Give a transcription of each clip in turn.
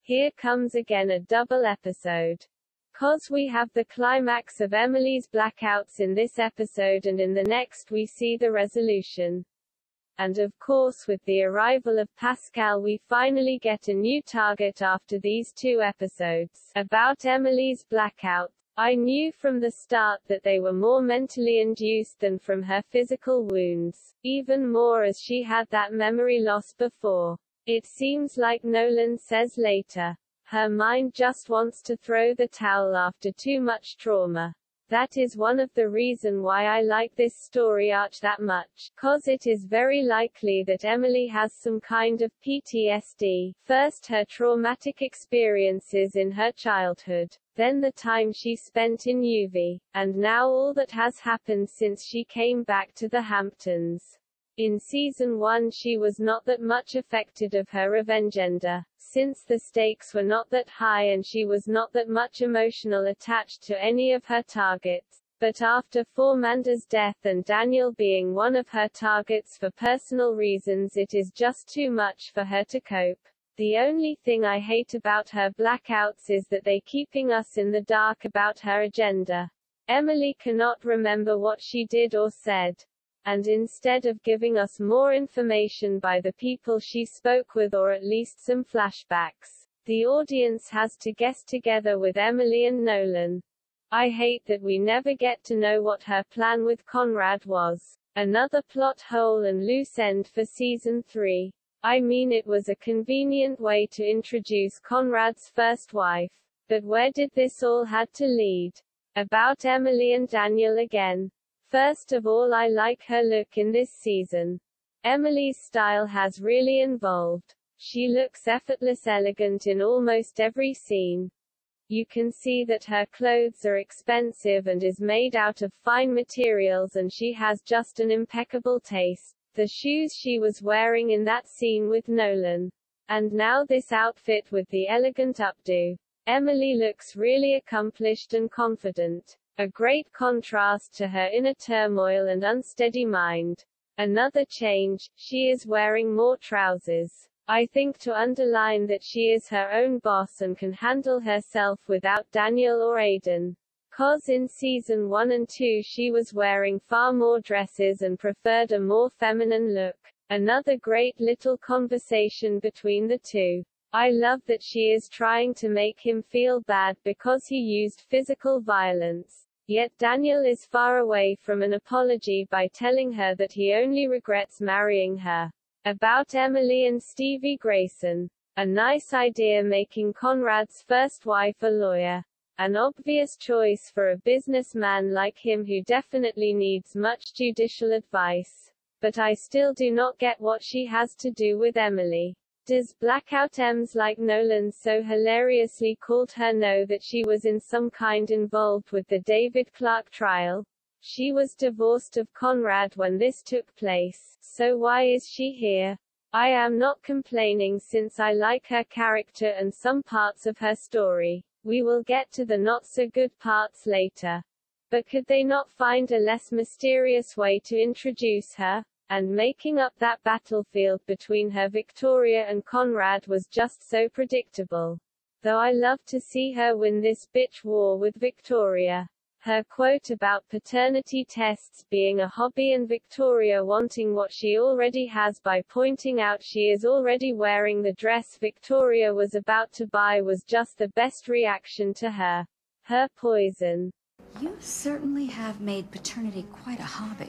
Here comes again a double episode. 'Cause we have the climax of Emily's blackouts in this episode and in the next we see the resolution. And of course with the arrival of Pascal we finally get a new target after these 2 episodes. About Emily's blackouts, I knew from the start that they were more mentally induced than from her physical wounds, even more as she had that memory loss before. It seems like Nolan says later, her mind just wants to throw the towel after too much trauma. That is one of the reasons why I like this story arc that much, cause it is very likely that Emily has some kind of PTSD, first her traumatic experiences in her childhood, then the time she spent in UV, and now all that has happened since she came back to the Hamptons. In Season 1 she was not that much affected of her revengender, since the stakes were not that high and she was not that much emotional attached to any of her targets, but after Formander's death and Daniel being one of her targets for personal reasons it is just too much for her to cope. The only thing I hate about her blackouts is that they keeping us in the dark about her agenda. Emily cannot remember what she did or said. And instead of giving us more information by the people she spoke with or at least some flashbacks, the audience has to guess together with Emily and Nolan. I hate that we never get to know what her plan with Conrad was. Another plot hole and loose end for Season 3. I mean it was a convenient way to introduce Conrad's first wife. But where did this all had to lead? About Emily and Daniel again. First of all I like her look in this season. Emily's style has really evolved. She looks effortless elegant in almost every scene. You can see that her clothes are expensive and is made out of fine materials and she has just an impeccable taste. The shoes she was wearing in that scene with Nolan. And now this outfit with the elegant updo. Emily looks really accomplished and confident. A great contrast to her inner turmoil and unsteady mind. Another change, she is wearing more trousers. I think to underline that she is her own boss and can handle herself without Daniel or Aiden. 'Cause in Season 1 and 2 she was wearing far more dresses and preferred a more feminine look. Another great little conversation between the two. I love that she is trying to make him feel bad because he used physical violence. Yet Daniel is far away from an apology by telling her that he only regrets marrying her. About Emily and Stevie Grayson. A nice idea making Conrad's first wife a lawyer. An obvious choice for a businessman like him who definitely needs much judicial advice. But I still do not get what she has to do with Emily. Does Blackout Ems like Nolan so hilariously called her know that she was in some kind involved with the David Clarke trial? She was divorced of Conrad when this took place, so why is she here? I am not complaining since I like her character and some parts of her story. We will get to the not-so-good parts later. But could they not find a less mysterious way to introduce her? And making up that battlefield between her Victoria and Conrad was just so predictable. Though I love to see her win this bitch war with Victoria. Her quote about paternity tests being a hobby and Victoria wanting what she already has by pointing out she is already wearing the dress Victoria was about to buy was just the best reaction to her. Her poison. You certainly have made paternity quite a hobby.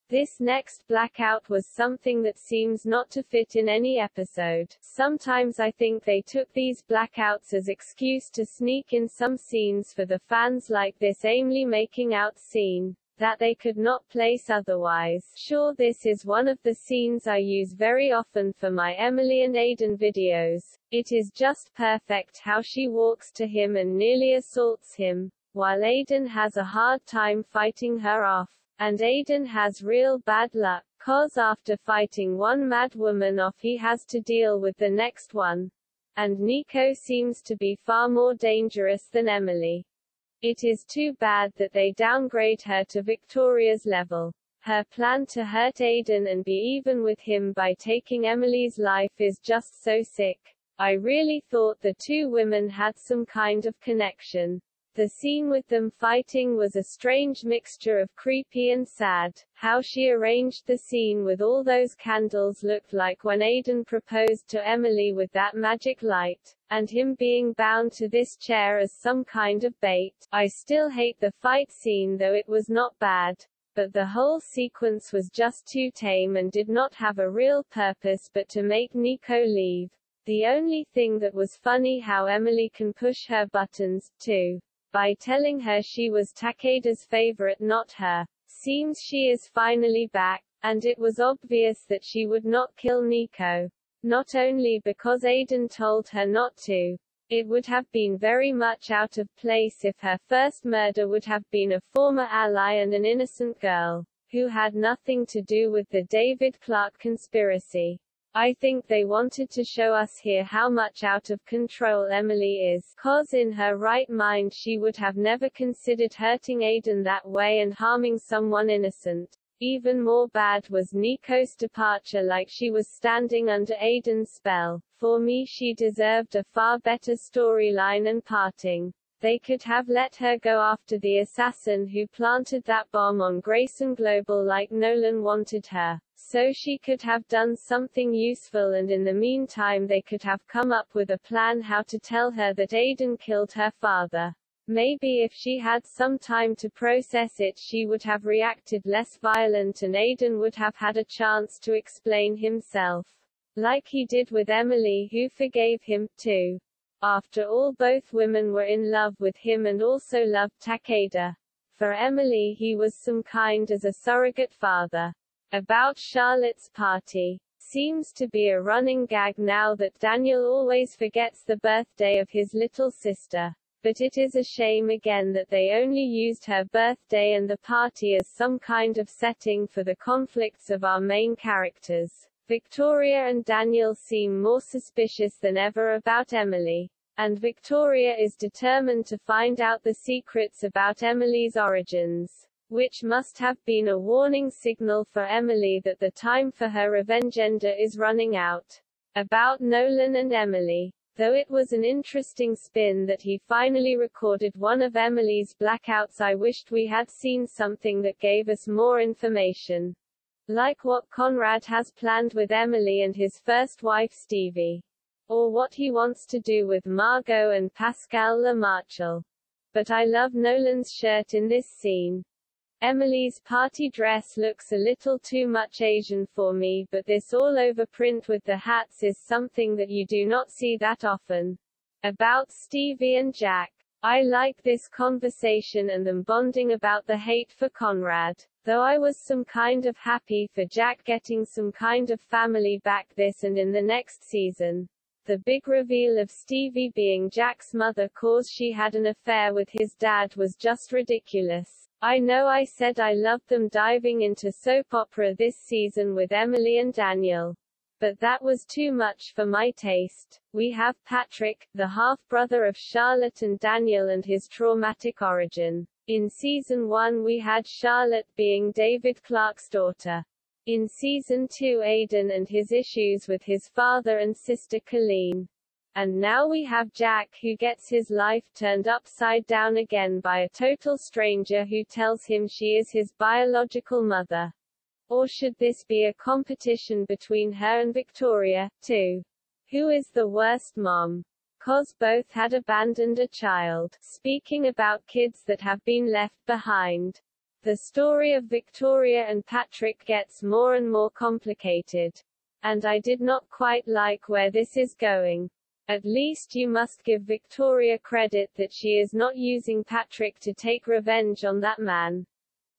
This next blackout was something that seems not to fit in any episode. Sometimes I think they took these blackouts as excuse to sneak in some scenes for the fans like this Emily making out scene, that they could not place otherwise. Sure, this is one of the scenes I use very often for my Emily and Aiden videos. It is just perfect how she walks to him and nearly assaults him, while Aiden has a hard time fighting her off. And Aiden has real bad luck, 'cause after fighting one mad woman off he has to deal with the next one. And Niko seems to be far more dangerous than Emily. It is too bad that they downgrade her to Victoria's level. Her plan to hurt Aiden and be even with him by taking Emily's life is just so sick. I really thought the two women had some kind of connection. The scene with them fighting was a strange mixture of creepy and sad. How she arranged the scene with all those candles looked like when Aiden proposed to Emily with that magic light, and him being bound to this chair as some kind of bait. I still hate the fight scene, though it was not bad, but the whole sequence was just too tame and did not have a real purpose but to make Niko leave. The only thing that was funny how Emily can push her buttons, too, by telling her she was Takeda's favorite, not her. Seems she is finally back, and it was obvious that she would not kill Niko. Not only because Aiden told her not to. It would have been very much out of place if her first murder would have been a former ally and an innocent girl, who had nothing to do with the David Clarke conspiracy. I think they wanted to show us here how much out of control Emily is, cause in her right mind she would have never considered hurting Aiden that way and harming someone innocent. Even more bad was Niko's departure, like she was standing under Aiden's spell. For me she deserved a far better storyline and parting. They could have let her go after the assassin who planted that bomb on Grayson Global like Nolan wanted her, so she could have done something useful, and in the meantime they could have come up with a plan how to tell her that Aiden killed her father. Maybe if she had some time to process it she would have reacted less violent and Aiden would have had a chance to explain himself. Like he did with Emily, who forgave him, too. After all, both women were in love with him and also loved Takeda. For Emily he was some kind as a surrogate father. About Charlotte's party. Seems to be a running gag now that Daniel always forgets the birthday of his little sister. But it is a shame again that they only used her birthday and the party as some kind of setting for the conflicts of our main characters. Victoria and Daniel seem more suspicious than ever about Emily. And Victoria is determined to find out the secrets about Emily's origins, which must have been a warning signal for Emily that the time for her revengender is running out. About Nolan and Emily. Though it was an interesting spin that he finally recorded one of Emily's blackouts, I wished we had seen something that gave us more information. Like what Conrad has planned with Emily and his first wife Stevie. Or what he wants to do with Margaux and Pascal Lamarchal. But I love Nolan's shirt in this scene. Emily's party dress looks a little too much Asian for me, but this all-over print with the hats is something that you do not see that often. About Stevie and Jack. I like this conversation and them bonding about the hate for Conrad. Though I was some kind of happy for Jack getting some kind of family back this and in the next season. The big reveal of Stevie being Jack's mother cause she had an affair with his dad was just ridiculous. I know I said I loved them diving into soap opera this season with Emily and Daniel. But that was too much for my taste. We have Patrick, the half-brother of Charlotte and Daniel, and his traumatic origin. In Season 1 we had Charlotte being David Clarke's daughter. In Season 2 Aiden and his issues with his father and sister Colleen. And now we have Jack, who gets his life turned upside down again by a total stranger who tells him she is his biological mother. Or should this be a competition between her and Victoria, too? Who is the worst mom? Cause both had abandoned a child. Speaking about kids that have been left behind. The story of Victoria and Patrick gets more and more complicated. And I did not quite like where this is going. At least you must give Victoria credit that she is not using Patrick to take revenge on that man.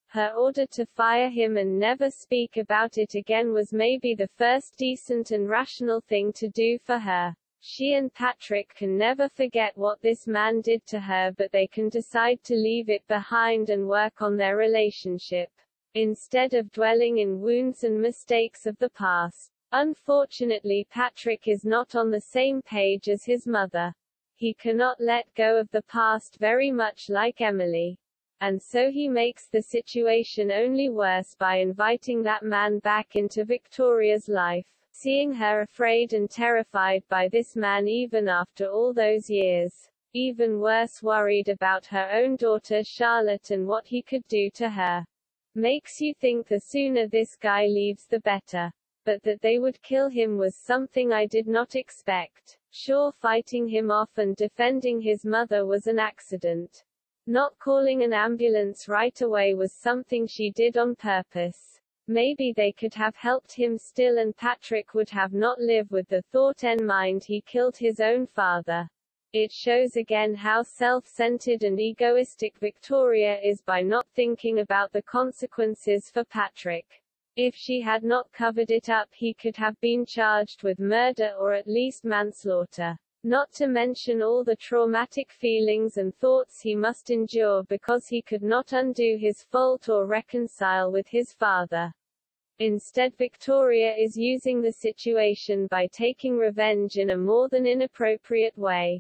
Her order to fire him and never speak about it again was maybe the first decent and rational thing to do for her. She and Patrick can never forget what this man did to her, but they can decide to leave it behind and work on their relationship, instead of dwelling in wounds and mistakes of the past. Unfortunately, Patrick is not on the same page as his mother. He cannot let go of the past, very much like Emily. And so he makes the situation only worse by inviting that man back into Victoria's life. Seeing her afraid and terrified by this man even after all those years. Even worse, worried about her own daughter Charlotte and what he could do to her. Makes you think the sooner this guy leaves the better. But that they would kill him was something I did not expect. Sure, fighting him off and defending his mother was an accident. Not calling an ambulance right away was something she did on purpose. Maybe they could have helped him still and Patrick would have not lived with the thought in mind he killed his own father. It shows again how self-centered and egoistic Victoria is by not thinking about the consequences for Patrick. If she had not covered it up, he could have been charged with murder or at least manslaughter. Not to mention all the traumatic feelings and thoughts he must endure because he could not undo his fault or reconcile with his father. Instead, Victoria is using the situation by taking revenge in a more than inappropriate way.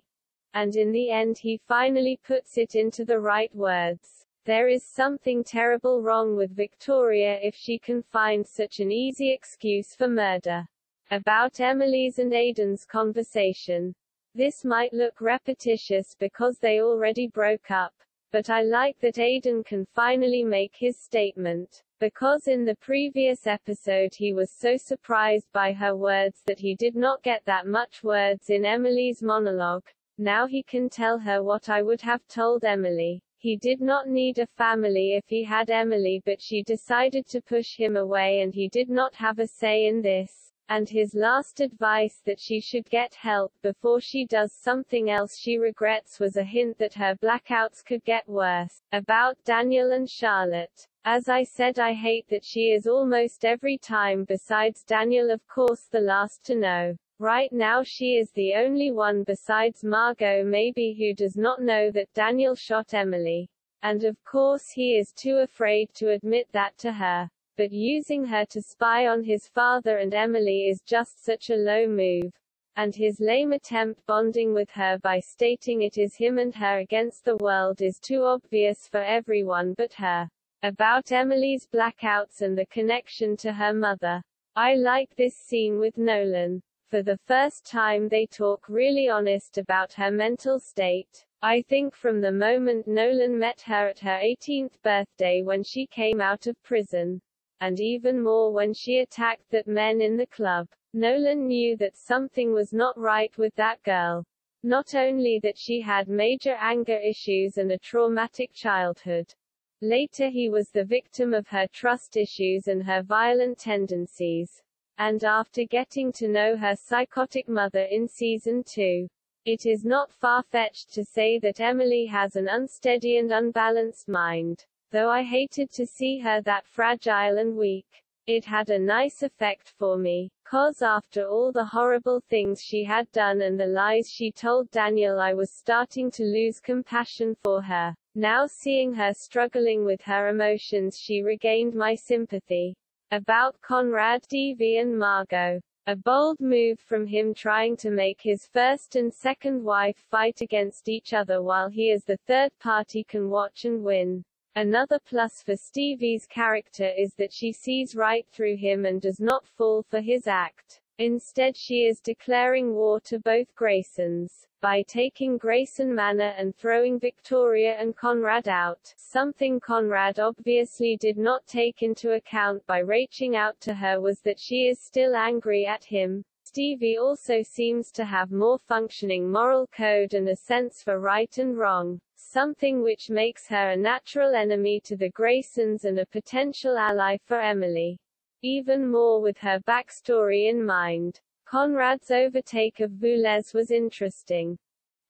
And in the end he finally puts it into the right words. There is something terrible wrong with Victoria if she can find such an easy excuse for murder. About Emily's and Aiden's conversation. This might look repetitious because they already broke up, but I like that Aiden can finally make his statement. Because in the previous episode he was so surprised by her words that he did not get that much words in Emily's monologue. Now he can tell her what I would have told Emily. He did not need a family if he had Emily, but she decided to push him away and he did not have a say in this. And his last advice that she should get help before she does something else she regrets was a hint that her blackouts could get worse. About Daniel and Charlotte. As I said, I hate that she is almost every time besides Daniel, of course, the last to know. Right now she is the only one besides Margaux maybe who does not know that Daniel shot Emily. And of course he is too afraid to admit that to her. But using her to spy on his father and Emily is just such a low move. And his lame attempt bonding with her by stating it is him and her against the world is too obvious for everyone but her. About Emily's blackouts and the connection to her mother. I like this scene with Nolan. For the first time they talk really honest about her mental state. I think from the moment Nolan met her at her 18th birthday when she came out of prison. And even more when she attacked that men in the club. Nolan knew that something was not right with that girl. Not only that she had major anger issues and a traumatic childhood. Later he was the victim of her trust issues and her violent tendencies. And after getting to know her psychotic mother in season 2, it is not far-fetched to say that Emily has an unsteady and unbalanced mind. Though I hated to see her that fragile and weak. It had a nice effect for me. 'Cause after all the horrible things she had done and the lies she told Daniel, I was starting to lose compassion for her. Now seeing her struggling with her emotions, she regained my sympathy. About Conrad, Stevie and Margaux. A bold move from him trying to make his first and second wife fight against each other while he as the third party can watch and win. Another plus for Stevie's character is that she sees right through him and does not fall for his act. Instead she is declaring war to both Graysons. By taking Grayson Manor and throwing Victoria and Conrad out, something Conrad obviously did not take into account by reaching out to her was that she is still angry at him. Stevie also seems to have more functioning moral code and a sense for right and wrong, something which makes her a natural enemy to the Graysons and a potential ally for Emily. Even more with her backstory in mind. Conrad's overtake of Boulez was interesting.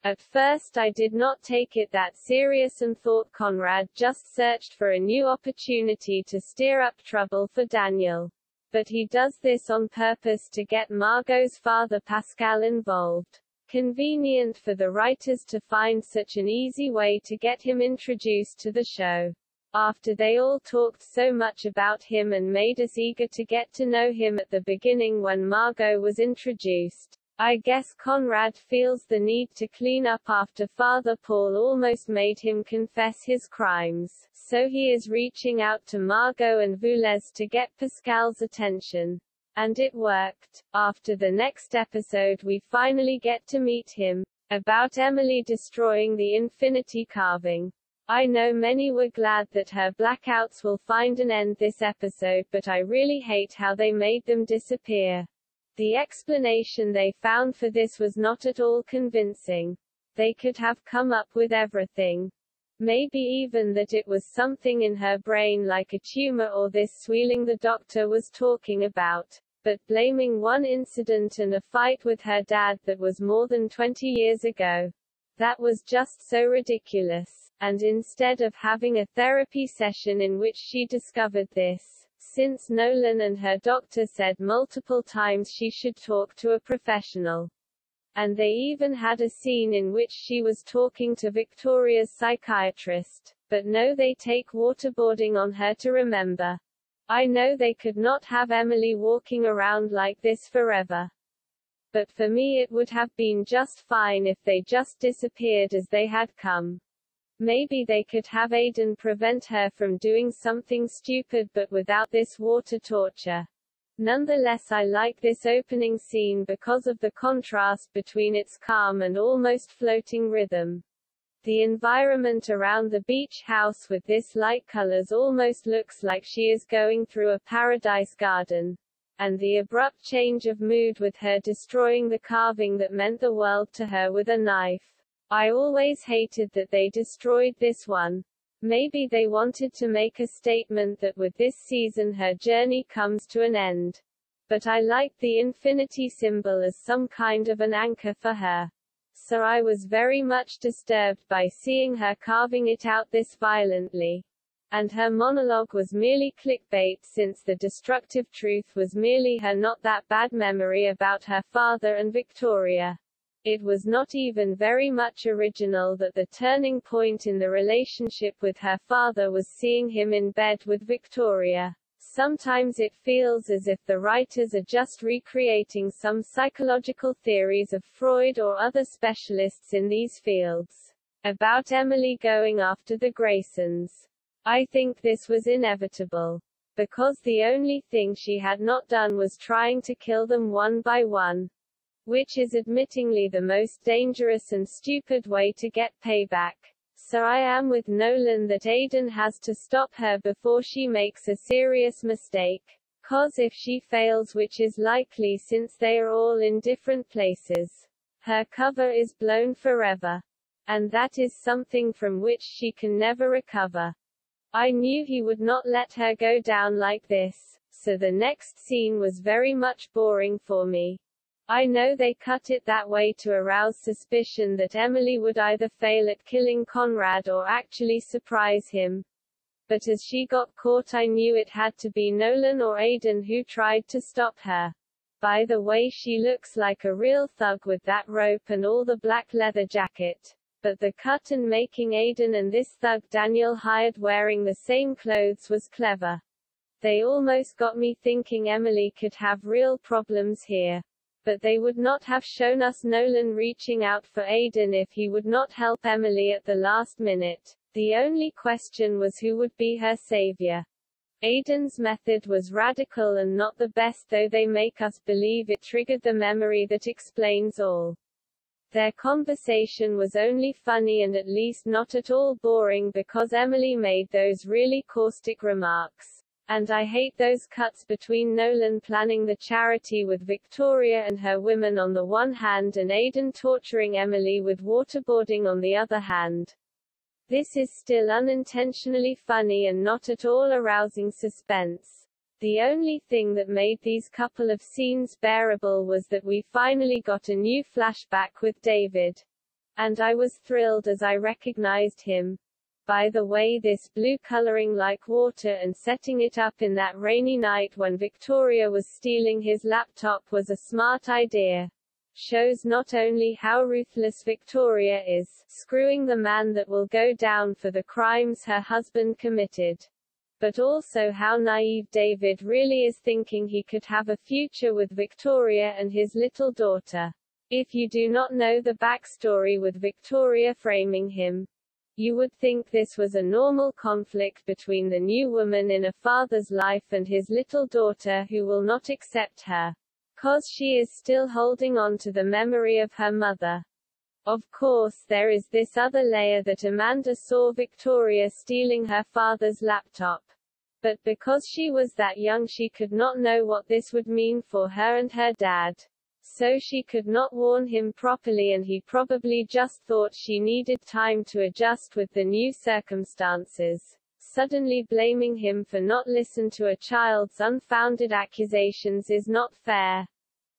At first I did not take it that serious and thought Conrad just searched for a new opportunity to stir up trouble for Daniel. But he does this on purpose to get Margaux's father Pascal involved. Convenient for the writers to find such an easy way to get him introduced to the show. After they all talked so much about him and made us eager to get to know him at the beginning when Margaux was introduced, I guess Conrad feels the need to clean up after Father Paul almost made him confess his crimes, so he is reaching out to Margaux and Boulez to get Pascal's attention. And it worked. After the next episode we finally get to meet him. About Emily destroying the infinity carving. I know many were glad that her blackouts will find an end this episode, but I really hate how they made them disappear. The explanation they found for this was not at all convincing. They could have come up with everything. Maybe even that it was something in her brain like a tumor or this swelling the doctor was talking about. But blaming one incident and a fight with her dad that was more than 20 years ago. That was just so ridiculous. And instead of having a therapy session in which she discovered this, since Nolan and her doctor said multiple times she should talk to a professional. And they even had a scene in which she was talking to Victoria's psychiatrist. But no, they take waterboarding on her to remember. I know they could not have Emily walking around like this forever. But for me it would have been just fine if they just disappeared as they had come. Maybe they could have Aiden prevent her from doing something stupid but without this water torture. Nonetheless, I like this opening scene because of the contrast between its calm and almost floating rhythm. The environment around the beach house with this light colors almost looks like she is going through a paradise garden. And the abrupt change of mood with her destroying the carving that meant the world to her with a knife. I always hated that they destroyed this one. Maybe they wanted to make a statement that with this season her journey comes to an end. But I liked the infinity symbol as some kind of an anchor for her. So I was very much disturbed by seeing her carving it out this violently. And her monologue was merely clickbait, since the destructive truth was merely her not that bad memory about her father and Victoria. It was not even very much original that the turning point in the relationship with her father was seeing him in bed with Victoria. Sometimes it feels as if the writers are just recreating some psychological theories of Freud or other specialists in these fields. About Emily going after the Graysons. I think this was inevitable. Because the only thing she had not done was trying to kill them one by one. Which is admittingly the most dangerous and stupid way to get payback. So I am with Nolan that Aiden has to stop her before she makes a serious mistake. Cause if she fails, which is likely since they are all in different places, her cover is blown forever. And that is something from which she can never recover. I knew he would not let her go down like this, so the next scene was very much boring for me. I know they cut it that way to arouse suspicion that Emily would either fail at killing Conrad or actually surprise him. But as she got caught, I knew it had to be Nolan or Aiden who tried to stop her. By the way, she looks like a real thug with that rope and all the black leather jacket. But the cut and making Aiden and this thug Daniel hired wearing the same clothes was clever. They almost got me thinking Emily could have real problems here. But they would not have shown us Nolan reaching out for Aiden if he would not help Emily at the last minute. The only question was who would be her savior. Aiden's method was radical and not the best, though they make us believe it triggered the memory that explains all. Their conversation was only funny and at least not at all boring because Emily made those really caustic remarks. And I hate those cuts between Nolan planning the charity with Victoria and her women on the one hand and Aiden torturing Emily with waterboarding on the other hand. This is still unintentionally funny and not at all arousing suspense. The only thing that made these couple of scenes bearable was that we finally got a new flashback with David. And I was thrilled as I recognized him. By the way, this blue coloring like water and setting it up in that rainy night when Victoria was stealing his laptop was a smart idea. Shows not only how ruthless Victoria is, screwing the man that will go down for the crimes her husband committed, but also how naive David really is, thinking he could have a future with Victoria and his little daughter. If you do not know the backstory with Victoria framing him, You would think this was a normal conflict between the new woman in a father's life and his little daughter who will not accept her, 'cause she is still holding on to the memory of her mother. Of course there is this other layer that Amanda saw Victoria stealing her father's laptop. But because she was that young she could not know what this would mean for her and her dad. So she could not warn him properly and he probably just thought she needed time to adjust with the new circumstances. Suddenly blaming him for not listening to a child's unfounded accusations is not fair.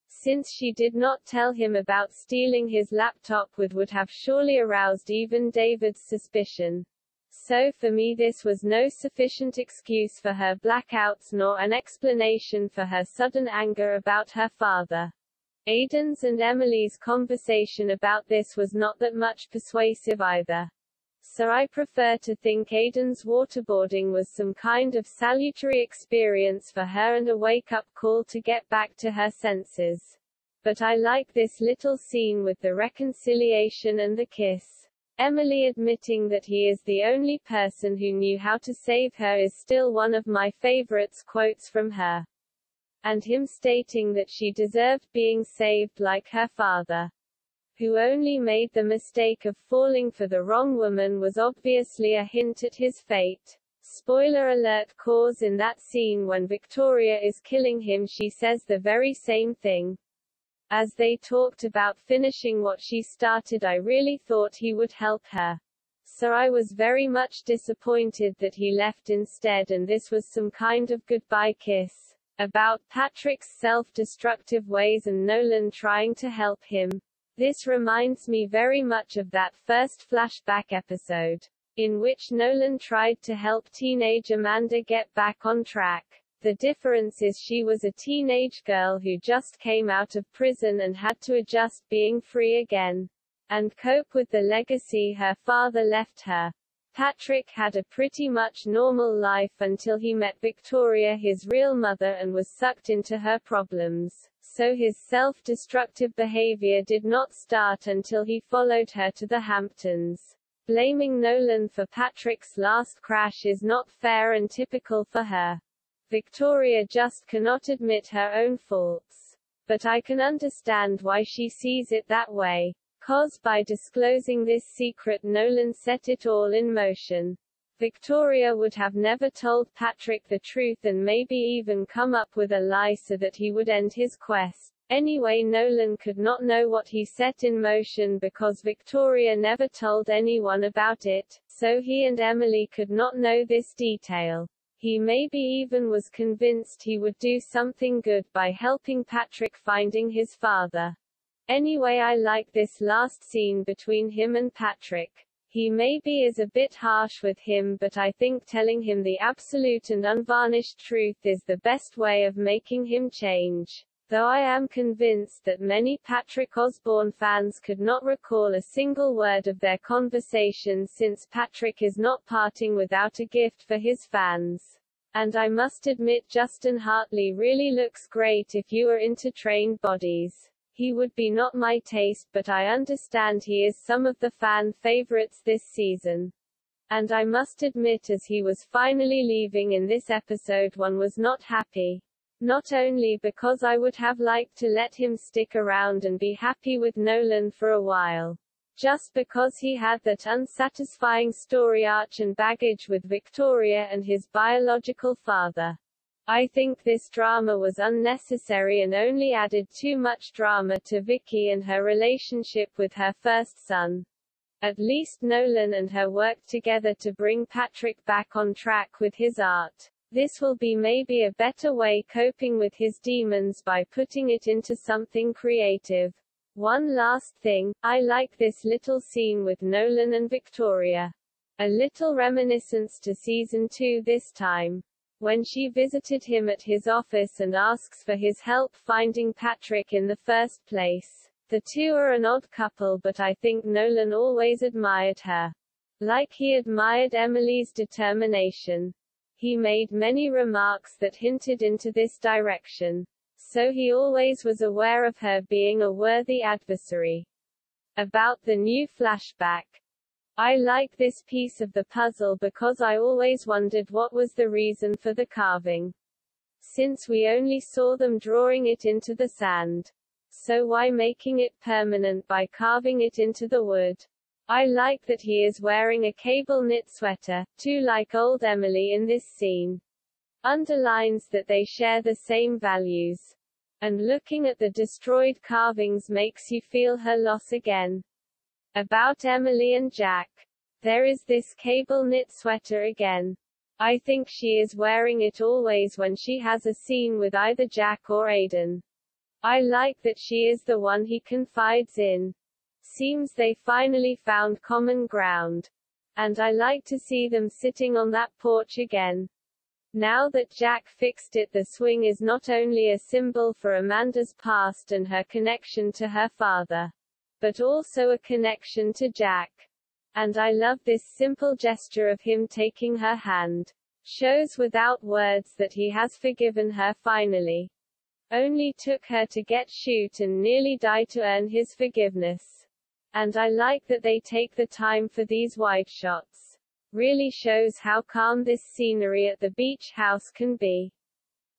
Since she did not tell him about stealing his laptop would have surely aroused even David's suspicion. So for me this was no sufficient excuse for her blackouts nor an explanation for her sudden anger about her father. Aiden's and Emily's conversation about this was not that much persuasive either. So I prefer to think Aiden's waterboarding was some kind of salutary experience for her and a wake-up call to get back to her senses. But I like this little scene with the reconciliation and the kiss. Emily admitting that he is the only person who knew how to save her is still one of my favorites quotes from her. And him stating that she deserved being saved like her father, who only made the mistake of falling for the wrong woman, was obviously a hint at his fate. Spoiler alert, cause in that scene when Victoria is killing him she says the very same thing. As they talked about finishing what she started, I really thought he would help her. So I was very much disappointed that he left instead, and this was some kind of goodbye kiss. About Patrick's self-destructive ways and Nolan trying to help him. This reminds me very much of that first flashback episode, in which Nolan tried to help teenage Amanda get back on track. The difference is she was a teenage girl who just came out of prison and had to adjust being free again, and cope with the legacy her father left her. Patrick had a pretty much normal life until he met Victoria, his real mother, and was sucked into her problems. So his self-destructive behavior did not start until he followed her to the Hamptons. Blaming Nolan for Patrick's last crash is not fair and typical for her. Victoria just cannot admit her own faults. But I can understand why she sees it that way. 'Cause by disclosing this secret Nolan set it all in motion. Victoria would have never told Patrick the truth and maybe even come up with a lie so that he would end his quest. Anyway, Nolan could not know what he set in motion because Victoria never told anyone about it, so he and Emily could not know this detail. He maybe even was convinced he would do something good by helping Patrick finding his father. Anyway, I like this last scene between him and Patrick. He maybe is a bit harsh with him, but I think telling him the absolute and unvarnished truth is the best way of making him change. Though I am convinced that many Patrick Osborne fans could not recall a single word of their conversation, since Patrick is not parting without a gift for his fans. And I must admit Justin Hartley really looks great if you are into trained bodies. He would be not my taste, but I understand he is some of the fan favorites this season. And I must admit, as he was finally leaving in this episode, one was not happy. Not only because I would have liked to let him stick around and be happy with Nolan for a while, just because he had that unsatisfying story arc and baggage with Victoria and his biological father. I think this drama was unnecessary and only added too much drama to Vicky and her relationship with her first son. At least Nolan and her worked together to bring Patrick back on track with his art. This will be maybe a better way coping with his demons by putting it into something creative. One last thing, I like this little scene with Nolan and Victoria. A little reminiscence to season 2 this time, when she visited him at his office and asks for his help finding Patrick in the first place. The two are an odd couple, but I think Nolan always admired her. Like he admired Emily's determination. He made many remarks that hinted into this direction. So he always was aware of her being a worthy adversary. About the new flashback. I like this piece of the puzzle because I always wondered what was the reason for the carving. Since we only saw them drawing it into the sand. So why making it permanent by carving it into the wood? I like that he is wearing a cable knit sweater, too like old Emily in this scene. Underlines that they share the same values. And looking at the destroyed carvings makes you feel her loss again. About Emily and Jack. There is this cable knit sweater again. I think she is wearing it always when she has a scene with either Jack or Aiden. I like that she is the one he confides in. Seems they finally found common ground. And I like to see them sitting on that porch again. Now that Jack fixed it, the swing is not only a symbol for Amanda's past and her connection to her father, but also a connection to Jack. And I love this simple gesture of him taking her hand. Shows without words that he has forgiven her finally. Only took her to get shoot and nearly die to earn his forgiveness. And I like that they take the time for these wide shots. Really shows how calm this scenery at the beach house can be.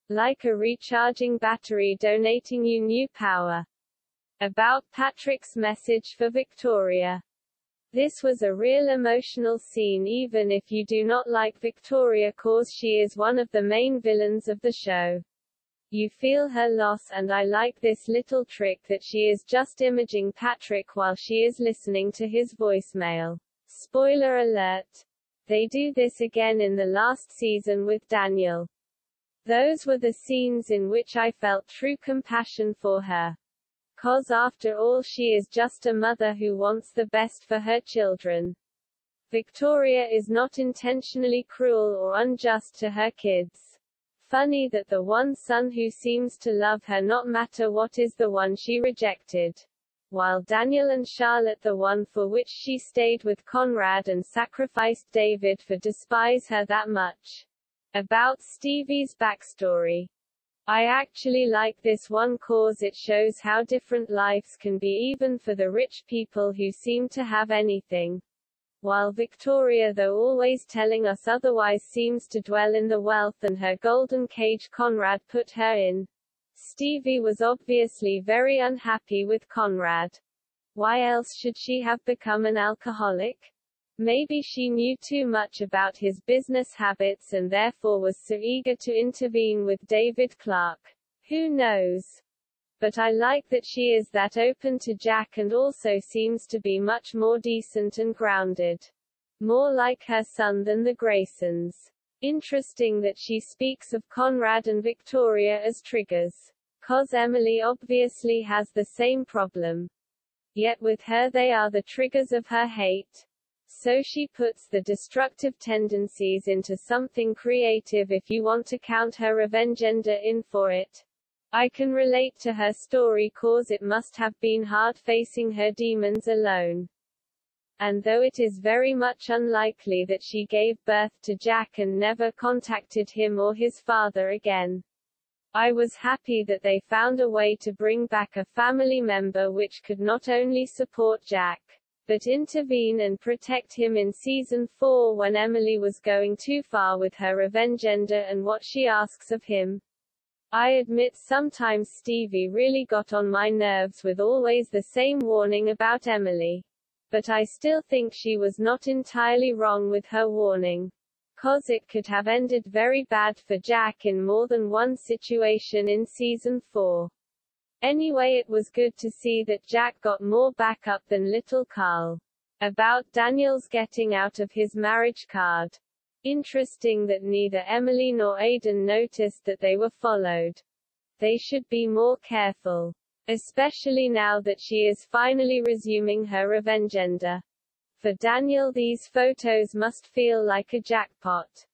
Like a recharging battery donating you new power. About Patrick's message for Victoria. This was a real emotional scene even if you do not like Victoria cause she is one of the main villains of the show. You feel her loss and I like this little trick that she is just imaging Patrick while she is listening to his voicemail. Spoiler alert. They do this again in the last season with Daniel. Those were the scenes in which I felt true compassion for her. 'Cause after all she is just a mother who wants the best for her children. Victoria is not intentionally cruel or unjust to her kids. Funny that the one son who seems to love her not matter what is the one she rejected. While Daniel and Charlotte the one for which she stayed with Conrad and sacrificed David for despise her that much. About Stevie's backstory. I actually like this one cause it shows how different lives can be even for the rich people who seem to have anything. While Victoria though always telling us otherwise seems to dwell in the wealth and her golden cage Conrad put her in. Stevie was obviously very unhappy with Conrad. Why else should she have become an alcoholic? Maybe she knew too much about his business habits and therefore was so eager to intervene with David Clarke. Who knows? But I like that she is that open to Jack and also seems to be much more decent and grounded. More like her son than the Graysons. Interesting that she speaks of Conrad and Victoria as triggers. 'Cause Emily obviously has the same problem. Yet with her they are the triggers of her hate. So she puts the destructive tendencies into something creative if you want to count her revengender in for it. I can relate to her story cause it must have been hard facing her demons alone. And though it is very much unlikely that she gave birth to Jack and never contacted him or his father again, I was happy that they found a way to bring back a family member which could not only support Jack, but intervene and protect him in season 4 when Emily was going too far with her revengender and what she asks of him. I admit sometimes Stevie really got on my nerves with always the same warning about Emily. But I still think she was not entirely wrong with her warning. 'Cause it could have ended very bad for Jack in more than one situation in season 4. Anyway, it was good to see that Jack got more backup than little Carl. About Daniel's getting out of his marriage card. Interesting that neither Emily nor Aiden noticed that they were followed. They should be more careful. Especially now that she is finally resuming her revengender. For Daniel these photos must feel like a jackpot.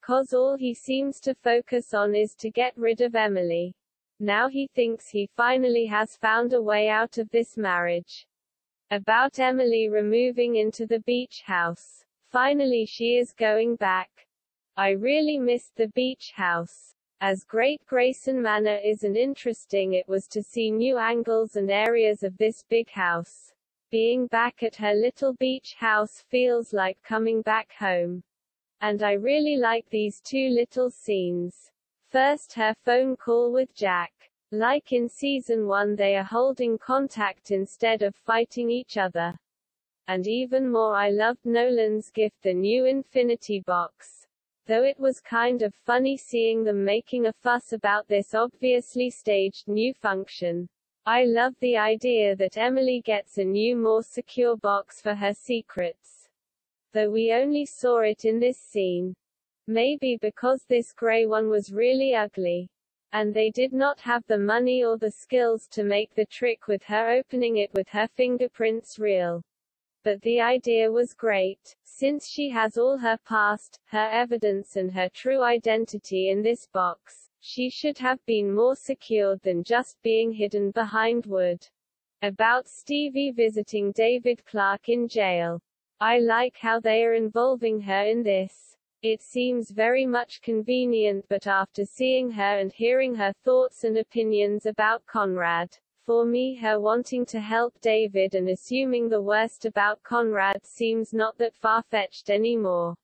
'Cause all he seems to focus on is to get rid of Emily. Now he thinks he finally has found a way out of this marriage. About Emily removing into the beach house. Finally she is going back. I really missed the beach house. As great Grayson Manor isn't interesting, it was to see new angles and areas of this big house. Being back at her little beach house feels like coming back home. And I really like these two little scenes. First, her phone call with Jack. Like in season 1, they are holding contact instead of fighting each other. And even more, I loved Nolan's gift, the new infinity box. Though it was kind of funny seeing them making a fuss about this obviously staged new function. I love the idea that Emily gets a new, more secure box for her secrets. Though we only saw it in this scene. Maybe because this grey one was really ugly. And they did not have the money or the skills to make the trick with her opening it with her fingerprints real. But the idea was great, since she has all her past, her evidence and her true identity in this box. She should have been more secured than just being hidden behind wood. About Stevie visiting David Clarke in jail. I like how they are involving her in this. It seems very much convenient, but after seeing her and hearing her thoughts and opinions about Conrad, for me, her wanting to help David and assuming the worst about Conrad seems not that far-fetched anymore.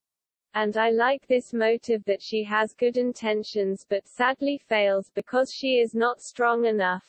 And I like this motive that she has good intentions but sadly fails because she is not strong enough.